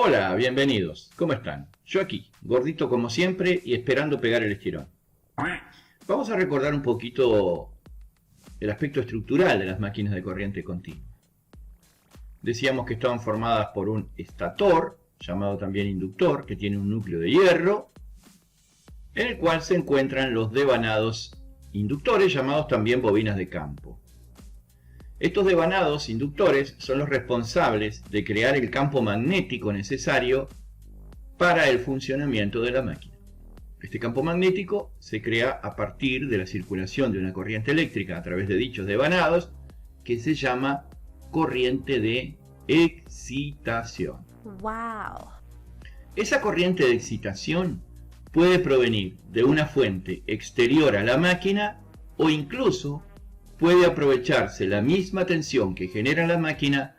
Hola, bienvenidos. ¿Cómo están? Yo aquí, gordito como siempre y esperando pegar el estirón. Vamos a recordar un poquito el aspecto estructural de las máquinas de corriente continua. Decíamos que estaban formadas por un estator, llamado también inductor, que tiene un núcleo de hierro, en el cual se encuentran los devanados inductores, llamados también bobinas de campo. Estos devanados inductores son los responsables de crear el campo magnético necesario para el funcionamiento de la máquina. Este campo magnético se crea a partir de la circulación de una corriente eléctrica a través de dichos devanados, que se llama corriente de excitación. ¡Wow! Esa corriente de excitación puede provenir de una fuente exterior a la máquina o incluso puede aprovecharse la misma tensión que genera la máquina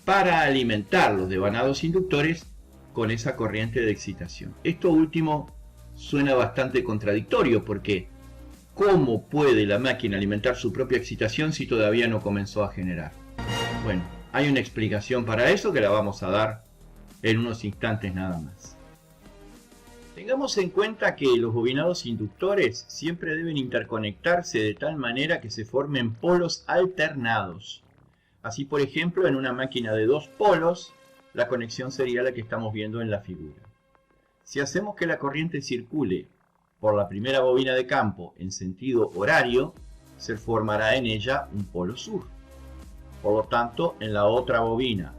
para alimentar los devanados inductores con esa corriente de excitación. Esto último suena bastante contradictorio porque ¿cómo puede la máquina alimentar su propia excitación si todavía no comenzó a generar? Bueno, hay una explicación para eso que la vamos a dar en unos instantes nada más. Tengamos en cuenta que los bobinados inductores siempre deben interconectarse de tal manera que se formen polos alternados. Así, por ejemplo, en una máquina de dos polos, la conexión sería la que estamos viendo en la figura. Si hacemos que la corriente circule por la primera bobina de campo en sentido horario, se formará en ella un polo sur. Por lo tanto, en la otra bobina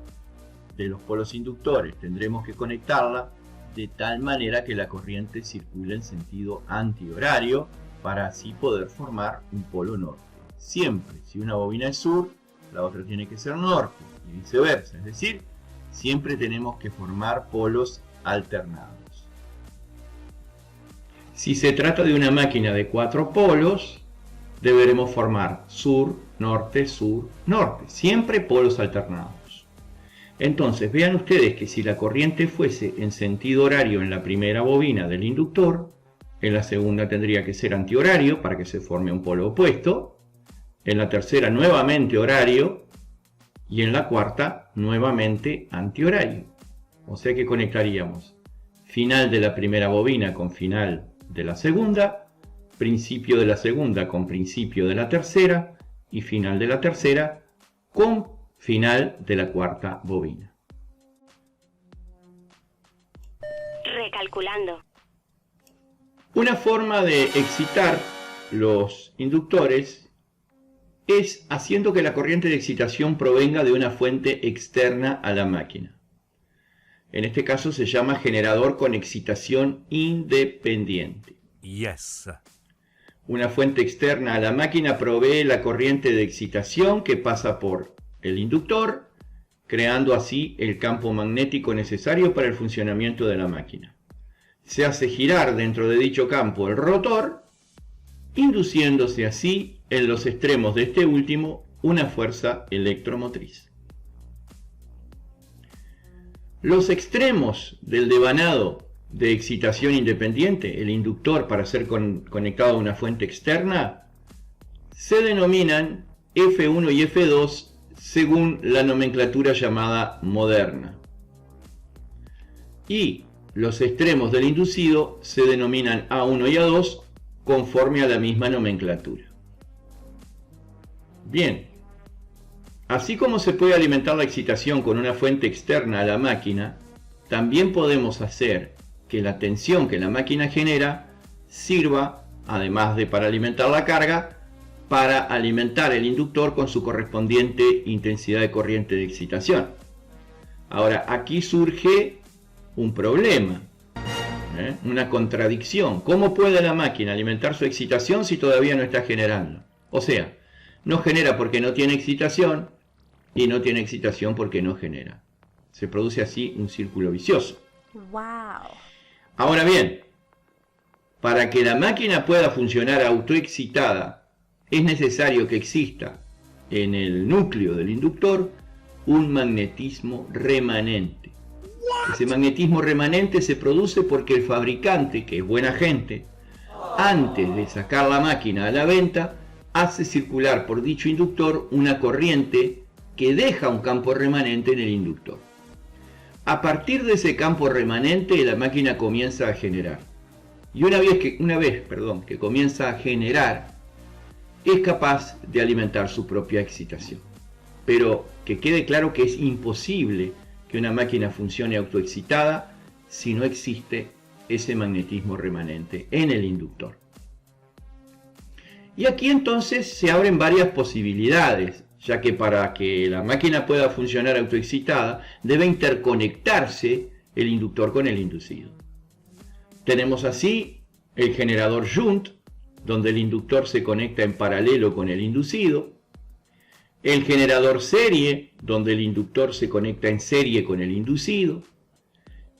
de los polos inductores tendremos que conectarla de tal manera que la corriente circule en sentido antihorario para así poder formar un polo norte. Siempre, si una bobina es sur, la otra tiene que ser norte y viceversa. Es decir, siempre tenemos que formar polos alternados. Si se trata de una máquina de 4 polos, deberemos formar sur, norte, siempre polos alternados. Entonces, vean ustedes que si la corriente fuese en sentido horario en la primera bobina del inductor, en la segunda tendría que ser antihorario para que se forme un polo opuesto, en la tercera nuevamente horario y en la cuarta nuevamente antihorario. O sea que conectaríamos final de la primera bobina con final de la segunda, principio de la segunda con principio de la tercera y final de la tercera con final de la cuarta bobina. Recalculando. Una forma de excitar los inductores es haciendo que la corriente de excitación provenga de una fuente externa a la máquina. En este caso se llama generador con excitación independiente. Yes. Una fuente externa a la máquina provee la corriente de excitación que pasa por el inductor, creando así el campo magnético necesario para el funcionamiento de la máquina. Se hace girar dentro de dicho campo el rotor, induciéndose así en los extremos de este último una fuerza electromotriz. Los extremos del devanado de excitación independiente, el inductor para ser conectado a una fuente externa, se denominan F1 y F2 según la nomenclatura llamada moderna. Y los extremos del inducido se denominan A1 y A2 conforme a la misma nomenclatura. Bien, así como se puede alimentar la excitación con una fuente externa a la máquina, también podemos hacer que la tensión que la máquina genera sirva, además de para alimentar la carga, para alimentar el inductor con su correspondiente intensidad de corriente de excitación. Ahora, aquí surge un problema, una contradicción. ¿Cómo puede la máquina alimentar su excitación si todavía no está generando? O sea, no genera porque no tiene excitación y no tiene excitación porque no genera. Se produce así un círculo vicioso. ¡Wow! Ahora bien, para que la máquina pueda funcionar autoexcitada, es necesario que exista en el núcleo del inductor un magnetismo remanente. Ese magnetismo remanente se produce porque el fabricante, que es buena gente, antes de sacar la máquina a la venta, hace circular por dicho inductor una corriente que deja un campo remanente en el inductor. A partir de ese campo remanente, la máquina comienza a generar. Y una vez que comienza a generar, es capaz de alimentar su propia excitación. Pero que quede claro que es imposible que una máquina funcione autoexcitada si no existe ese magnetismo remanente en el inductor. Y aquí entonces se abren varias posibilidades, ya que para que la máquina pueda funcionar autoexcitada debe interconectarse el inductor con el inducido. Tenemos así el generador shunt, donde el inductor se conecta en paralelo con el inducido, el generador serie, donde el inductor se conecta en serie con el inducido,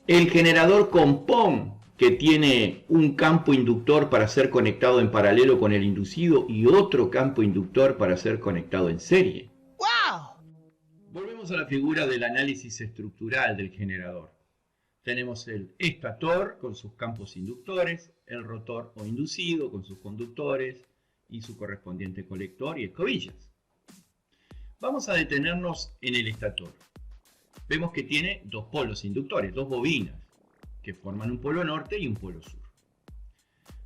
el generador compound, que tiene un campo inductor para ser conectado en paralelo con el inducido y otro campo inductor para ser conectado en serie. ¡Wow! Volvemos a la figura del análisis estructural del generador. Tenemos el estator con sus campos inductores, el rotor o inducido con sus conductores y su correspondiente colector y escobillas. Vamos a detenernos en el estator. Vemos que tiene dos polos inductores, dos bobinas, que forman un polo norte y un polo sur.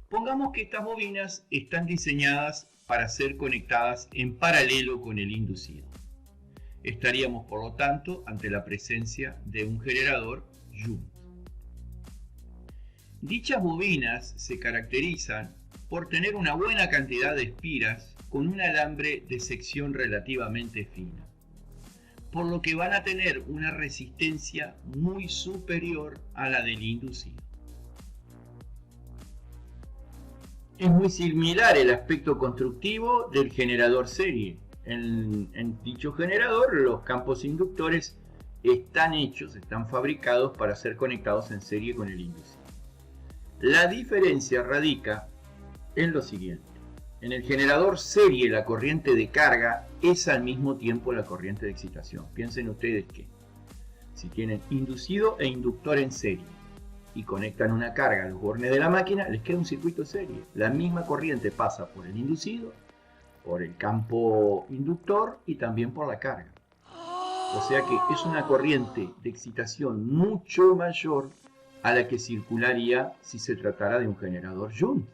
Pongamos que estas bobinas están diseñadas para ser conectadas en paralelo con el inducido. Estaríamos, por lo tanto, ante la presencia de un generador shunt. Dichas bobinas se caracterizan por tener una buena cantidad de espiras con un alambre de sección relativamente fina, por lo que van a tener una resistencia muy superior a la del inducido. Es muy similar el aspecto constructivo del generador serie. En dicho generador, los campos inductores están fabricados para ser conectados en serie con el inducido. La diferencia radica en lo siguiente. En el generador serie, la corriente de carga es al mismo tiempo la corriente de excitación. Piensen ustedes que si tienen inducido e inductor en serie y conectan una carga a los bornes de la máquina, les queda un circuito serie. La misma corriente pasa por el inducido, por el campo inductor y también por la carga. O sea que es una corriente de excitación mucho mayor a la que circularía si se tratara de un generador shunt,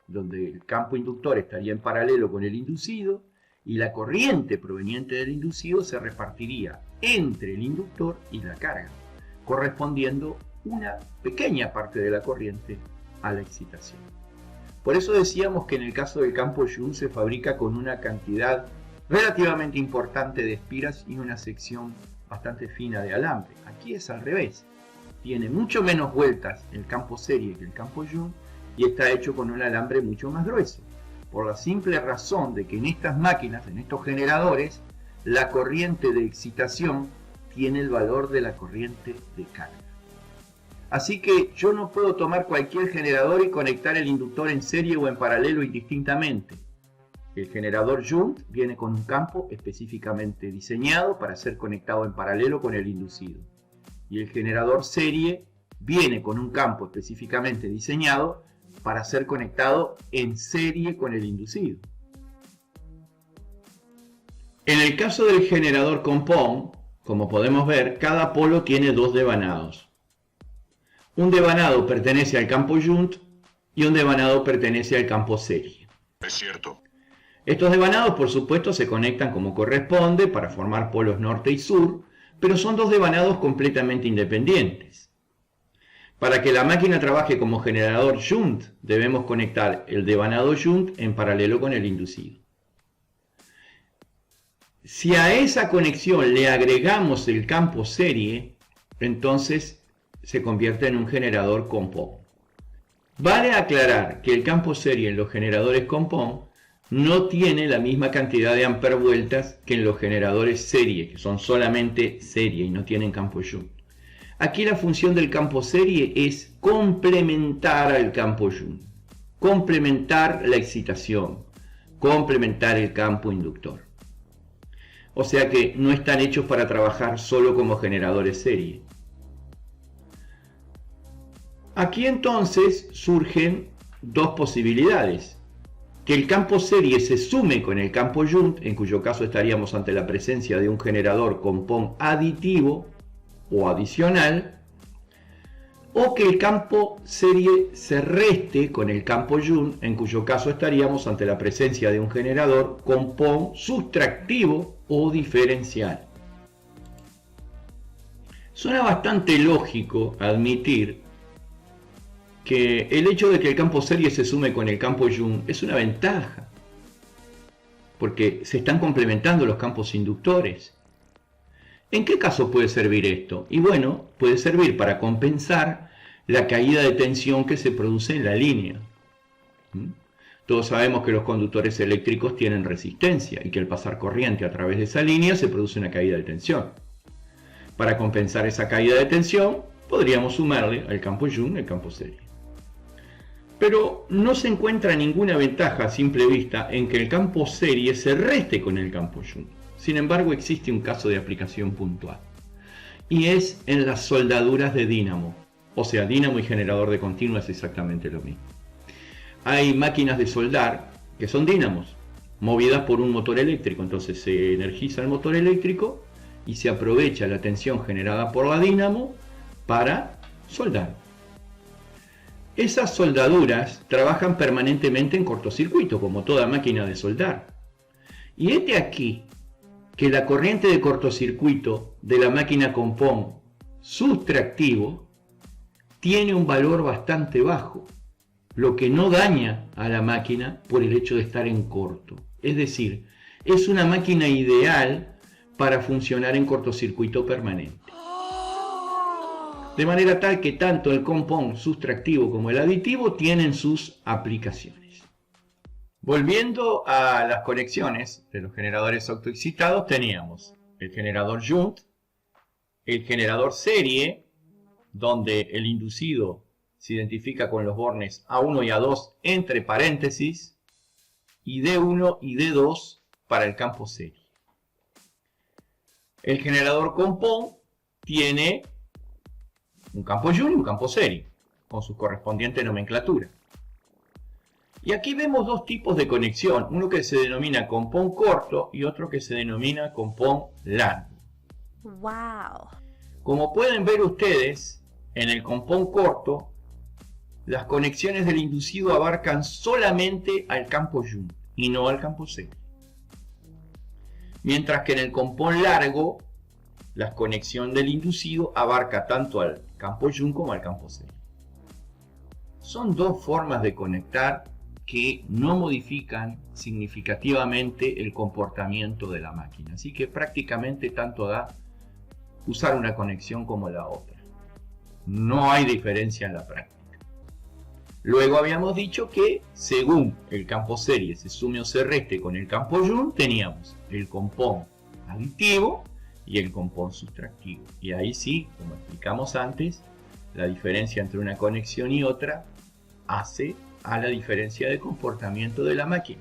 donde el campo inductor estaría en paralelo con el inducido y la corriente proveniente del inducido se repartiría entre el inductor y la carga, correspondiendo una pequeña parte de la corriente a la excitación. Por eso decíamos que en el caso del campo shunt se fabrica con una cantidad relativamente importante de espiras y una sección bastante fina de alambre. Aquí es al revés. Tiene mucho menos vueltas el campo serie que el campo shunt y está hecho con un alambre mucho más grueso, por la simple razón de que en estas máquinas, en estos generadores, la corriente de excitación tiene el valor de la corriente de carga. Así que yo no puedo tomar cualquier generador y conectar el inductor en serie o en paralelo indistintamente. El generador shunt viene con un campo específicamente diseñado para ser conectado en paralelo con el inducido. Y el generador serie viene con un campo específicamente diseñado para ser conectado en serie con el inducido. En el caso del generador compound, como podemos ver, cada polo tiene dos devanados. Un devanado pertenece al campo shunt y un devanado pertenece al campo serie. Es cierto. Estos devanados, por supuesto, se conectan como corresponde para formar polos norte y sur, pero son dos devanados completamente independientes. Para que la máquina trabaje como generador shunt, debemos conectar el devanado shunt en paralelo con el inducido. Si a esa conexión le agregamos el campo serie, entonces se convierte en un generador compound. Vale aclarar que el campo serie en los generadores compound no tiene la misma cantidad de ampervueltas que en los generadores serie, que son solamente serie y no tienen campo shunt. Aquí la función del campo serie es complementar al campo shunt, complementar la excitación, complementar el campo inductor. O sea que no están hechos para trabajar solo como generadores serie. Aquí entonces surgen dos posibilidades. Que el campo serie se sume con el campo shunt, en cuyo caso estaríamos ante la presencia de un generador compound aditivo, o adicional, o que el campo serie se reste con el campo Joule, en cuyo caso estaríamos ante la presencia de un generador compón sustractivo o diferencial. Suena bastante lógico admitir que el hecho de que el campo serie se sume con el campo Joule es una ventaja, porque se están complementando los campos inductores. ¿En qué caso puede servir esto? Y bueno, puede servir para compensar la caída de tensión que se produce en la línea. Todos sabemos que los conductores eléctricos tienen resistencia y que al pasar corriente a través de esa línea se produce una caída de tensión. Para compensar esa caída de tensión, podríamos sumarle al campo Joule el campo serie. Pero no se encuentra ninguna ventaja a simple vista en que el campo serie se reste con el campo Joule. Sin embargo, existe un caso de aplicación puntual, y es en las soldaduras de dínamo. O sea, dínamo y generador de continua es exactamente lo mismo. Hay máquinas de soldar que son dínamos, movidas por un motor eléctrico. Entonces se energiza el motor eléctrico y se aprovecha la tensión generada por la dínamo para soldar. Esas soldaduras trabajan permanentemente en cortocircuito, como toda máquina de soldar. Y este aquí que la corriente de cortocircuito de la máquina compón sustractivo tiene un valor bastante bajo, lo que no daña a la máquina por el hecho de estar en corto. Es decir, es una máquina ideal para funcionar en cortocircuito permanente. De manera tal que tanto el compón sustractivo como el aditivo tienen sus aplicaciones. Volviendo a las conexiones de los generadores autoexcitados, teníamos el generador Joule, el generador serie, donde el inducido se identifica con los bornes A1 y A2 entre paréntesis, y D1 y D2 para el campo serie. El generador compón tiene un campo Joule y un campo serie, con su correspondiente nomenclatura. Y aquí vemos dos tipos de conexión, uno que se denomina compón corto y otro que se denomina compón largo. Wow. Como pueden ver ustedes, en el compón corto, las conexiones del inducido abarcan solamente al campo Joule y no al campo serie. Mientras que en el compón largo, la conexión del inducido abarca tanto al campo Joule como al campo serie. Son dos formas de conectar que no modifican significativamente el comportamiento de la máquina. Así que prácticamente tanto da usar una conexión como la otra. No hay diferencia en la práctica. Luego habíamos dicho que según el campo serie se sume o se reste con el campo Joule, teníamos el compón aditivo y el compón sustractivo. Y ahí sí, como explicamos antes, la diferencia entre una conexión y otra hace a la diferencia de comportamiento de la máquina.